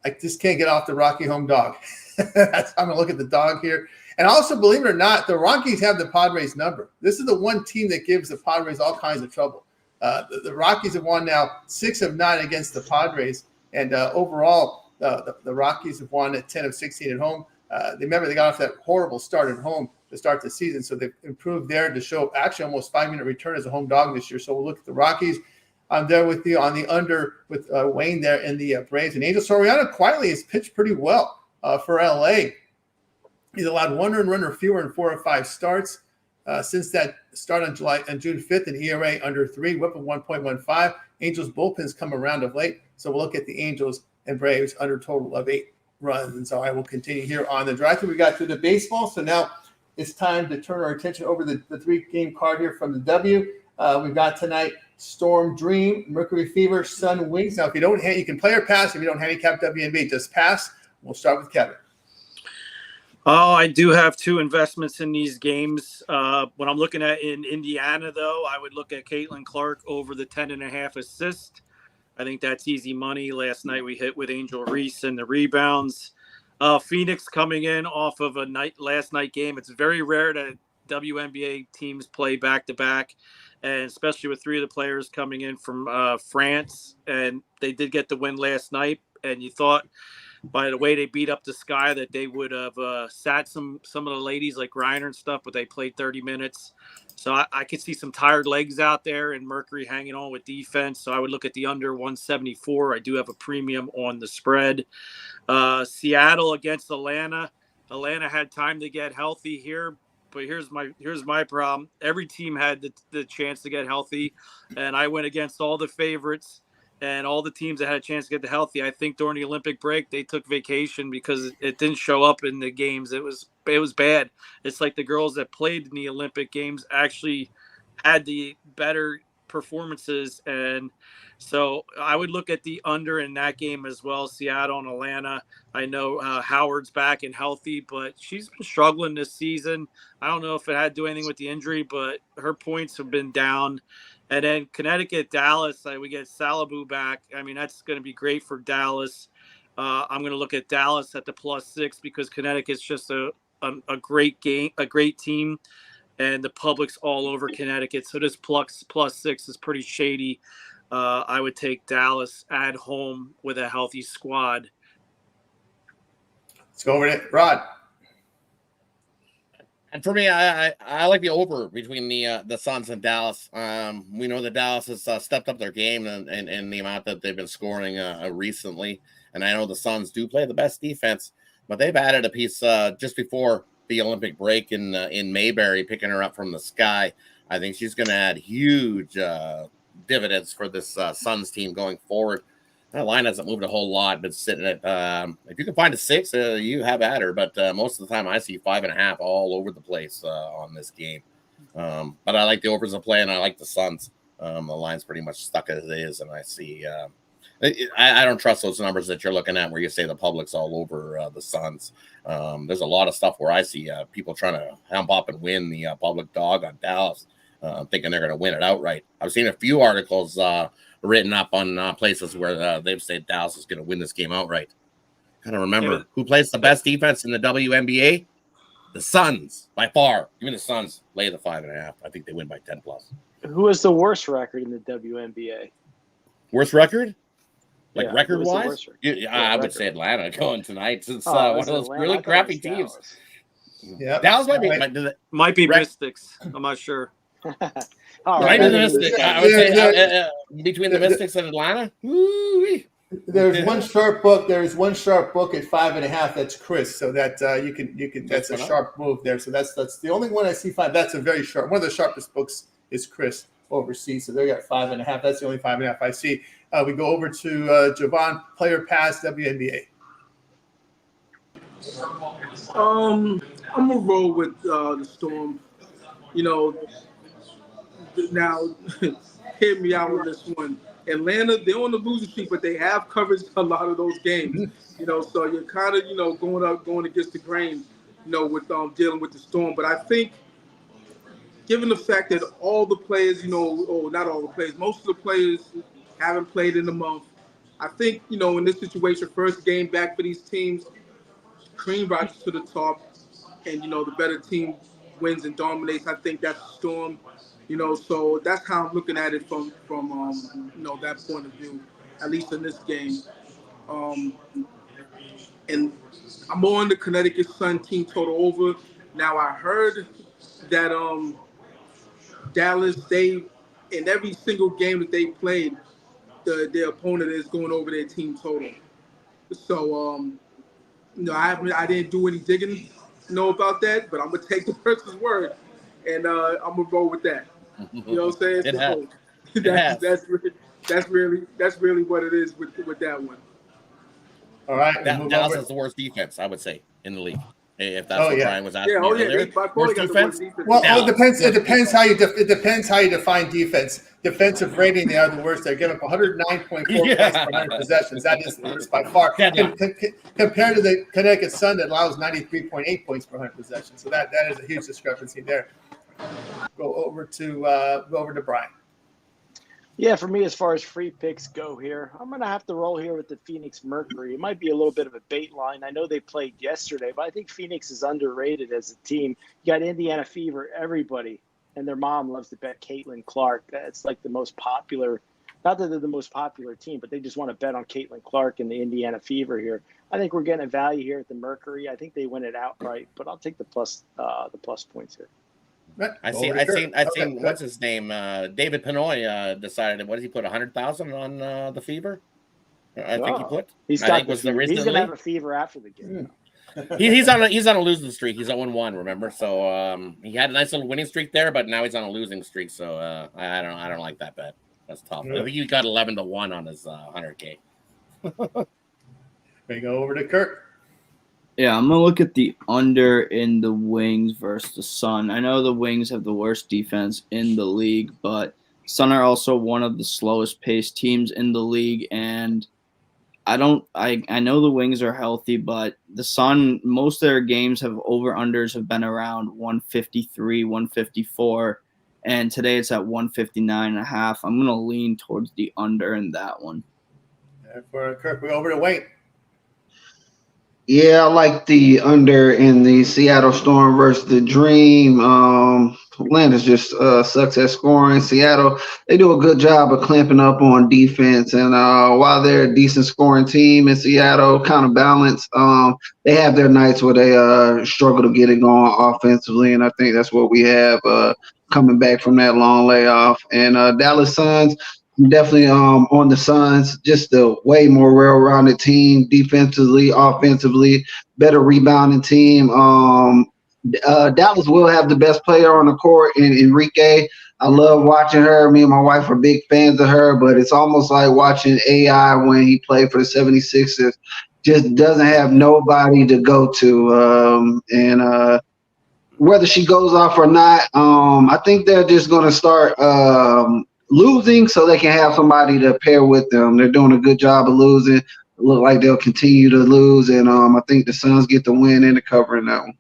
Speaker 1: I just can't get off the Rocky home dog. I'm going to look at the dog here. And also, believe it or not, the Rockies have the Padres number. This is the one team that gives the Padres all kinds of trouble. The Rockies have won now 6 of 9 against the Padres. And overall, the Rockies have won at 10 of 16 at home. Remember, they got off that horrible start at home to start the season. So they've improved there to show actually almost 5-minute return as a home dog this year. So we'll look at the Rockies. I'm there with you on the under with Wayne there in the Braves. And Angel Soriano quietly has pitched pretty well for LA. He's allowed 1 earned run or fewer in 4 of 5 starts since that start on June 5th, an ERA under 3, whip of 1.15. Angels bullpens come around of late. So we'll look at the Angels and Braves under total of 8 runs. And so I will continue here on the drive. We got through the baseball. So now it's time to turn our attention over the 3-game card here from the W. We've got tonight Storm Dream, Mercury Fever, Sun Wings. Now, if you don't, you can play or pass. If you don't handicap WNBA, just pass. We'll start with Kevin.
Speaker 3: Oh, I do have two investments in these games. When I'm looking at in Indiana, though, I would look at Caitlin Clark over the 10.5 assists. I think that's easy money. Last night we hit with Angel Reese and the rebounds. Phoenix coming in off of a last night game. It's very rare that WNBA teams play back to back, and especially with three of the players coming in from France, and they did get the win last night. And you thought by the way they beat up the Sky that they would have sat some of the ladies like Reiner and stuff, but they played 30 minutes. So I could see some tired legs out there and Mercury hanging on with defense. So I would look at the under 174. I do have a premium on the spread. Seattle against Atlanta. Atlanta had time to get healthy here, but here's my problem. Every team had the chance to get healthy, and I went against all the favorites and all the teams that had a chance to get healthy. I think during the Olympic break they took vacation because it didn't show up in the games. It was bad. It's like the girls that played in the Olympic games actually had the better performances, and so I would look at the under in that game as well. Seattle and Atlanta. I know Howard's back and healthy, but she's been struggling this season. I don't know if it had to do anything with the injury, but her points have been down. And then Connecticut, Dallas, we get Salibu back. I mean, that's going to be great for Dallas. I'm going to look at Dallas at the +6 because Connecticut's just a great game, a great team, and the public's all over Connecticut. So this +6 is pretty shady. I would take Dallas at home with a healthy squad.
Speaker 1: Let's go over it, Rod.
Speaker 6: And for me, I like the over between the Suns and Dallas. We know that Dallas has stepped up their game and the amount that they've been scoring recently. And I know the Suns do play the best defense, but they've added a piece just before the Olympic break in Mayberry, picking her up from the Sky. I think she's going to add huge dividends for this Suns team going forward. That line hasn't moved a whole lot, but sitting at if you can find a 6, you have at her. But most of the time, I see 5.5 all over the place on this game. But I like the overs of play, and I like the Suns. The line's pretty much stuck as it is, and I see. I don't trust those numbers that you're looking at, where you say the public's all over the Suns. There's a lot of stuff where I see people trying to hump up and win the public dog on Dallas, thinking they're going to win it outright. I've seen a few articles written up on places where they've said Dallas is going to win this game outright. Kind of remember who plays the best defense in the WNBA? The Suns, by far. Give me the Suns. Lay the 5.5. I think they win by 10+.
Speaker 2: Who has the worst record in the WNBA?
Speaker 6: Worst record? Like
Speaker 2: Yeah,
Speaker 6: record-wise? I would say Atlanta going tonight. It's one of those really crappy teams.
Speaker 1: Yeah,
Speaker 6: Dallas
Speaker 3: Might be Mystics. I'm not sure.
Speaker 6: Might be the Mystics. I would say between the Mystics and Atlanta. Woo-wee.
Speaker 1: There's one sharp book. There's one sharp book at 5.5. That's Chris. So that you can. That's a sharp move there. So that's the only one I see 5. That's a very sharp. One of the sharpest books is Chris overseas. So they got 5.5. That's the only 5.5 I see. We go over to Jovan, player pass WNBA.
Speaker 7: I'm gonna roll with the Storm. Now hear me out on this one. Atlanta, they're on the losing streak, but they have covered a lot of those games. So you're kind of going against the grain, with dealing with the Storm. But I think, given the fact that all the players, not all the players, most of the players haven't played in a month, I think, in this situation, first game back for these teams, cream rises to the top, and the better team wins and dominates. I think that's the Storm. So that's how I'm looking at it from that point of view, at least in this game. And I'm on the Connecticut Sun team total over. Now I heard that Dallas, in every single game that they played, their opponent is going over their team total. So I didn't do any digging, about that, but I'm gonna take the person's word, and I'm gonna roll with that. You know what I'm saying? That's really what it is with that one.
Speaker 1: All right,
Speaker 6: Dallas has the worst defense, I would say, in the league. If that's what Brian was asking
Speaker 7: Yeah,
Speaker 6: me
Speaker 7: oh yeah,
Speaker 6: earlier.
Speaker 7: they by far
Speaker 6: Worst
Speaker 7: got the
Speaker 6: defense?
Speaker 7: worst defense.
Speaker 1: Well,
Speaker 6: Dallas.
Speaker 1: it depends how you define defense. Defensive rating, they are the worst. They're giving up 109.4 points per 100 possessions. That is the worst by far. Compared to the Connecticut Sun that allows 93.8 points per 100 possessions. So that is a huge discrepancy there. Go over to Brian.
Speaker 2: Yeah, for me, as far as free picks go here, I'm going to have to roll here with the Phoenix Mercury. It might be a little bit of a bait line. I know they played yesterday, but I think Phoenix is underrated as a team. You got Indiana Fever, everybody, and their mom loves to bet Caitlin Clark. That's like the most popular, not that they're the most popular team, but they just want to bet on Caitlin Clark and the Indiana Fever here. I think we're getting a value here at the Mercury. I think they win it outright, but I'll take the plus points here.
Speaker 6: I seen. What's his name? David Pinoy decided. What did he put? 100,000 on the Fever. I think he put.
Speaker 2: He's got the fever. He's gonna have a fever after the game.
Speaker 6: He's on a losing streak. He's 0-1. Remember, so he had a nice little winning streak there, but now he's on a losing streak. So I don't like that bet. That's tough. I think he got 11-1 on his 100K.
Speaker 1: We go over to Kirk.
Speaker 5: Yeah, I'm going to look at the under in the Wings versus the Sun. I know the Wings have the worst defense in the league, but Sun are also one of the slowest paced teams in the league. And I know the Wings are healthy, but the Sun, most of their games have over-unders have been around 153, 154. And today it's at 159.5. I'm going to lean towards the under in that one.
Speaker 1: For Kirk, we go over to Wayne.
Speaker 4: Yeah, I like the under in the Seattle Storm versus the Dream. Atlanta's just sucks at scoring. Seattle, they do a good job of clamping up on defense. And while they're a decent scoring team in Seattle, kind of balanced, they have their nights where they struggle to get it going offensively. And I think that's what we have coming back from that long layoff. And Dallas Suns, definitely on the Suns, just a way more well-rounded team, defensively, offensively, better rebounding team. Dallas will have the best player on the court in Enrique. I love watching her. Me and my wife are big fans of her, but it's almost like watching AI when he played for the 76ers. Just doesn't have nobody to go to. And whether she goes off or not, I think they're just going to start losing so they can have somebody to pair with them. They're doing a good job of losing. It look like they'll continue to lose, and I think the Suns get the win and the cover in that one.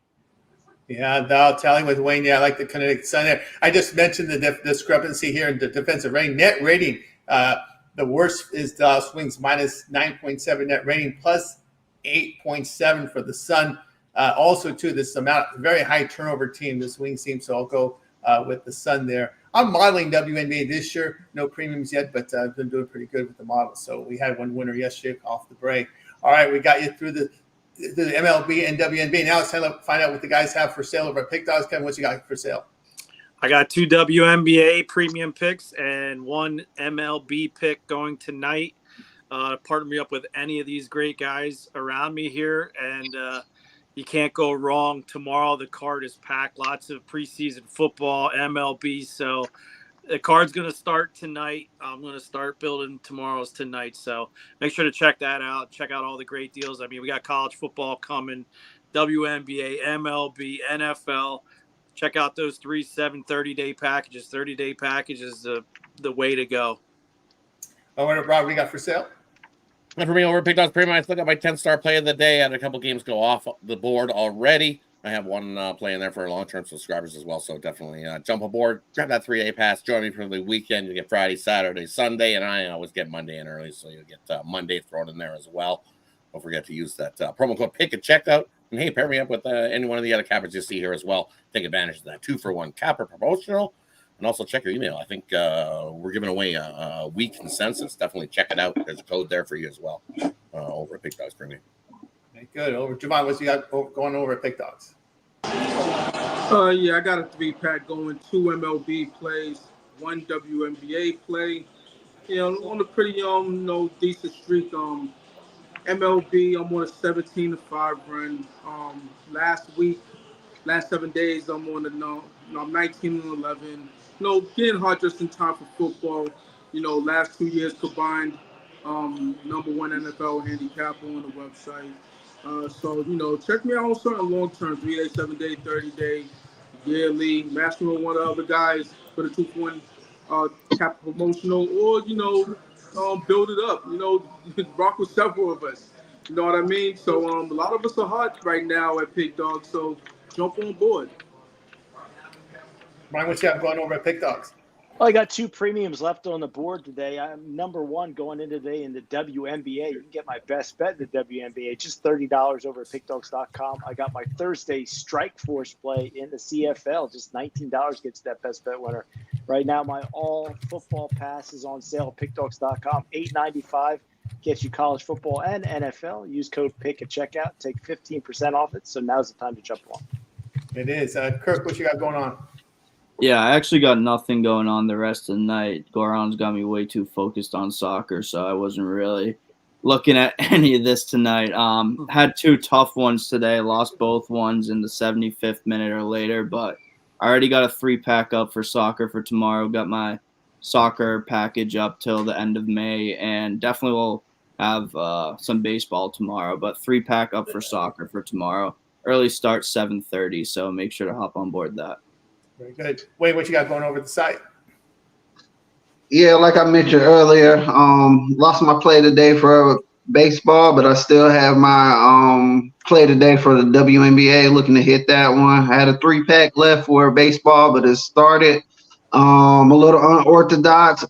Speaker 1: Yeah, I'll tally with Wayne. Yeah, I like the Connecticut Sun there. I just mentioned the discrepancy here in the defensive rating. Net rating, the worst is Dallas Wings, minus 9.7 net rating, plus 8.7 for the Sun. Also, too, this amount, very high turnover team, this Wings team, so I'll go with the Sun there. I'm modeling WNBA this year. No premiums yet, but I've been doing pretty good with the model. So we had one winner yesterday off the break. All right, we got you through the MLB and WNBA. Now it's time to find out what the guys have for sale over at Pick Dogs. Kevin, what you got for sale?
Speaker 3: I got 2 WNBA premium picks and 1 MLB pick going tonight. Partner me up with any of these great guys around me here, and you can't go wrong. Tomorrow the card is packed. Lots of preseason football, MLB. So the card's going to start tonight. I'm going to start building tomorrow's tonight. So make sure to check that out. Check out all the great deals. I mean, we got college football coming, WNBA, MLB, NFL. Check out those 3, 7, 30-day packages. 30-day package is the way to go.
Speaker 1: Oh, what Rob, we got for sale?
Speaker 6: And for me, over Pick Dogs Premium, I still got my 10-star play of the day. I had a couple games go off the board already. I have one play in there for long-term subscribers as well, so definitely jump aboard, grab that 3-day pass, join me for the weekend. You get Friday, Saturday, Sunday, and I always get Monday in early, so you'll get Monday thrown in there as well. Don't forget to use that promo code PICK at checkout. And hey, pair me up with any one of the other cappers you see here as well. Take advantage of that 2-for-1 capper promotional. And also check your email. I think we're giving away a week consensus. Definitely check it out. There's a code there for you as well over at Pick Dogs Premium.
Speaker 1: Okay, good. Over Jovan, what you got going over at Pick Dogs?
Speaker 7: Yeah, I got a 3-pack going, 2 MLB plays, 1 WNBA play. You know, on a pretty decent streak. MLB, I'm on a 17-5 run. Last 7 days, I'm on I'm 19-11. Getting hot just in time for football. Last 2 years combined, #1 NFL handicapper on the website. So, check me out on certain long term, 3-day, 7-day, 30-day, yearly. Master one of the other guys for the 2-point capital promotional, or, build it up. Rock with several of us. You know what I mean? So a lot of us are hot right now at Pig Dog, so jump on board.
Speaker 1: Brian, what you have going over at Pick Dogs?
Speaker 2: Well, I got 2 premiums left on the board today. I'm number 1 going into today in the WNBA. You can get my best bet in the WNBA, just $30 over at pickdogs.com. I got my Thursday Strike Force play in the CFL, just $19 gets that best bet winner. Right now, my all football pass is on sale at pickdogs.com, $8.95. Gets you college football and NFL. Use code PICK at checkout. Take 15% off it. So now's the time to jump on.
Speaker 1: It is. Kirk, what you got going on?
Speaker 5: Yeah, I actually got nothing going on the rest of the night. Goran's got me way too focused on soccer, so I wasn't really looking at any of this tonight. Had 2 tough ones today. Lost both ones in the 75th minute or later, but I already got a 3-pack up for soccer for tomorrow. Got my soccer package up till the end of May, and definitely will have some baseball tomorrow, but 3-pack up for soccer for tomorrow. Early start 7:30, so make sure to hop on board that.
Speaker 1: Very good. Wade, what you got going over at the site?
Speaker 4: Yeah, like I mentioned earlier, lost my play today for baseball, but I still have my play today for the WNBA. Looking to hit that one. I had a 3-pack left for baseball, but it started a little unorthodox.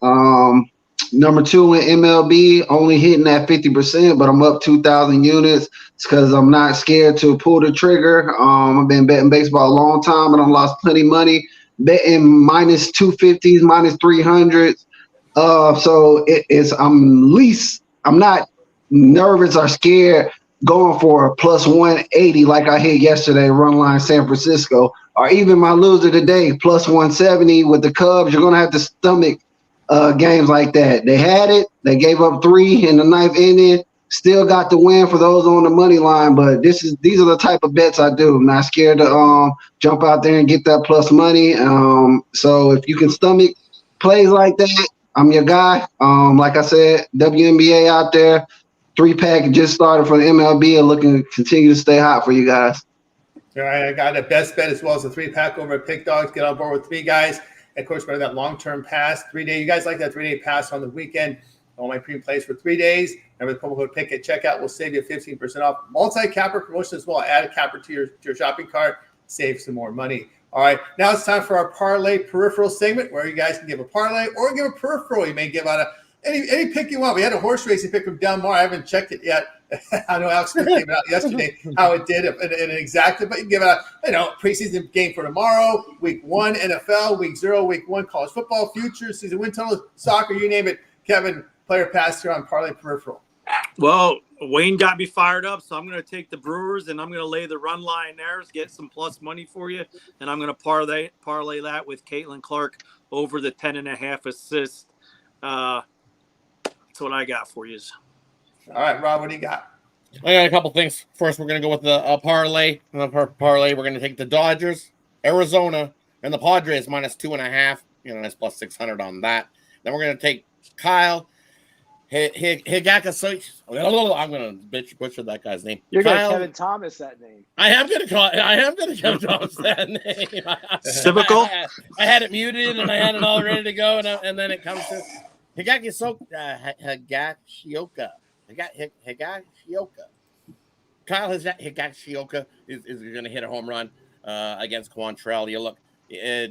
Speaker 4: Number 2 in MLB, only hitting at 50%, but I'm up 2,000 units. It's because I'm not scared to pull the trigger. I've been betting baseball a long time, and I've lost plenty of money betting minus 250s, minus 300s. So I'm not nervous or scared going for a plus 180 like I hit yesterday, run line San Francisco, or even my loser today, plus 170 with the Cubs. You're going to have to stomach games like that. They had it. They gave up 3 in the 9th inning. Still got the win for those on the money line, but these are the type of bets I do. I'm not scared to jump out there and get that plus money. So if you can stomach plays like that, I'm your guy. Like I said, WNBA out there, 3-pack just started for the MLB and looking to continue to stay hot for you guys.
Speaker 1: All right, I got a best bet as well as a 3-pack over at Pick Dogs. Get on board with 3 guys. And of course, remember that long-term pass, 3-day. You guys like that 3-day pass on the weekend? All my premium plays for 3 days. Remember the promo code PICK at checkout will save you 15% off. Multi-capper promotion as well. Add a capper to your shopping cart. Save some more money. All right, now it's time for our parlay peripheral segment where you guys can give a parlay or give a peripheral. You may give out any pick you want. We had a horse racing pick from Del Mar. I haven't checked it yet. I know Alex came out yesterday how it did in an exacta, but you can give out preseason game for tomorrow, week 1 NFL, week 0, week 1 college football, futures, season win total, soccer, you name it. Kevin, player pass here on parlay peripheral.
Speaker 3: Well, Wayne got me fired up, so I'm going to take the Brewers and I'm going to lay the run line there, get some plus money for you, and I'm going to parlay that with Caitlin Clark over the 10.5 assists. That's what I got for you.
Speaker 1: All right, Rob, what do you got?
Speaker 6: I got a couple things. First, we're going to go with the parlay. And the parlay, we're going to take the Dodgers, Arizona, and the Padres minus 2.5. That's plus 600 on that. Then we're going to take Kyle Higaka. I'm going to butcher that guy's name.
Speaker 2: You're going to Kevin Thomas that name.
Speaker 6: I am going to Kevin Thomas that name.
Speaker 3: Typical.
Speaker 6: I had it muted and I had it all ready to go, and then it comes to Higashioka. Higashioka. Kyle Higashioka is going to hit a home run against Quantrell. You look,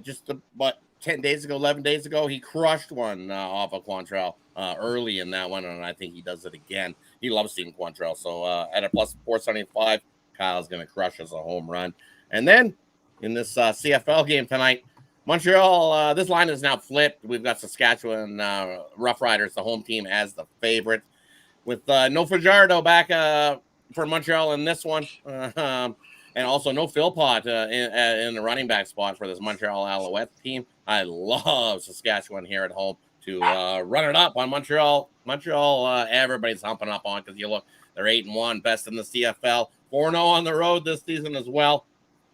Speaker 6: just about 10 days ago, 11 days ago, he crushed one off of Quantrell early in that one, and I think he does it again. He loves seeing Quantrell. So at a plus 475, Kyle's going to crush us a home run. And then in this CFL game tonight, Montreal, this line is now flipped. We've got Saskatchewan Rough Riders, the home team, as the favorite, with no Fajardo back for Montreal in this one, and also no Philpott in the running back spot for this Montreal Alouette team. I love Saskatchewan here at home to run it up on Montreal. Montreal, everybody's humping up on because you look, they're 8-1, best in the CFL, 4-0 on the road this season as well.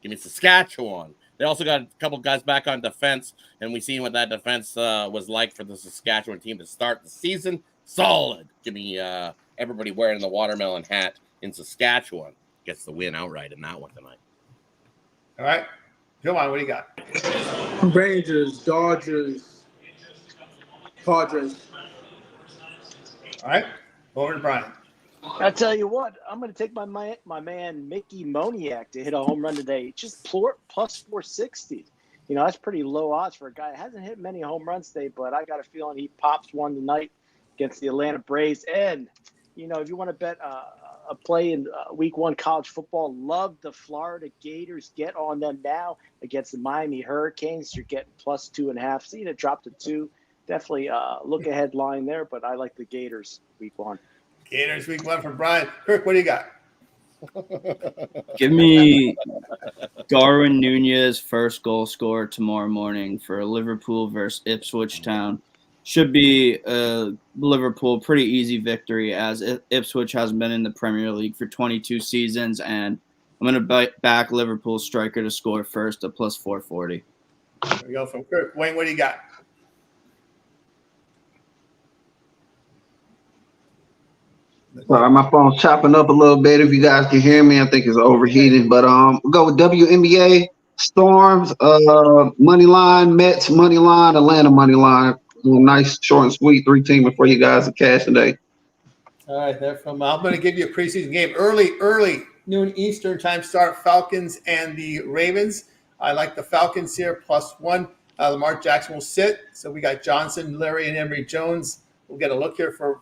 Speaker 6: Give me Saskatchewan. They also got a couple guys back on defense, and we've seen what that defense was like for the Saskatchewan team to start the season. Solid. Give me everybody wearing the watermelon hat in Saskatchewan gets the win outright in that one tonight.
Speaker 1: All right. Jovan, what do you got?
Speaker 7: Rangers, Dodgers, Padres.
Speaker 1: All right. Over to Brian.
Speaker 2: I tell you what, I'm going to take my man Mickey Moniak to hit a home run today. Just plus 460. You know, that's pretty low odds for a guy that hasn't hit many home runs today, but I got a feeling he pops one tonight against the Atlanta Braves. And, you know, if you want to bet a play in week 1 college football, love the Florida Gators. Get on them now against the Miami Hurricanes. You're getting plus 2.5. Seeing it drop to 2. Definitely look ahead line there, but I like the Gators week 1.
Speaker 1: Gators week 1 for Brian. Kirk, what do you got?
Speaker 5: Give me Darwin Nunez first goal scorer tomorrow morning for Liverpool versus Ipswich Town. Should be a Liverpool pretty easy victory, as Ipswich hasn't been in the Premier League for 22 seasons, and I'm going to back Liverpool striker to score first at plus 440.
Speaker 1: There we go from Kirk. Wayne, what do you got?
Speaker 4: Sorry, my phone's chopping up a little bit. If you guys can hear me, I think it's overheating. But we'll go with WNBA, Storms, money line, Mets, money line, Atlanta, money line. Nice, short and sweet 3-teamer for you guys to cash today.
Speaker 1: All right, there from I'm going to give you a preseason game. Early, noon Eastern time start, Falcons and the Ravens. I like the Falcons here, +1. Lamar Jackson will sit. So we got Johnson, Larry, and Emory Jones. We'll get a look here for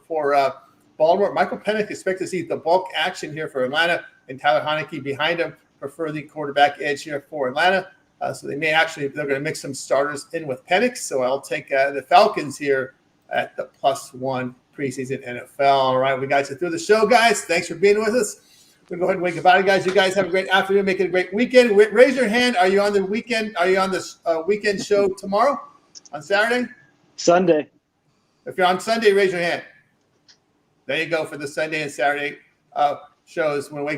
Speaker 1: Baltimore. Michael Penix expect to see the bulk action here for Atlanta, and Tyler Heineke behind him. Prefer the quarterback edge here for Atlanta. So they're going to mix some starters in with Penix. So I'll take the Falcons here at the +1 preseason NFL. All right, we got you through the show, guys. Thanks for being with us. We'll go ahead and wave goodbye, guys. You guys have a great afternoon. Make it a great weekend. Raise your hand. Are you on the weekend? Are you on this weekend show tomorrow on Saturday?
Speaker 2: Sunday.
Speaker 1: If you're on Sunday, raise your hand. There you go for the Sunday and Saturday shows. We'll wait.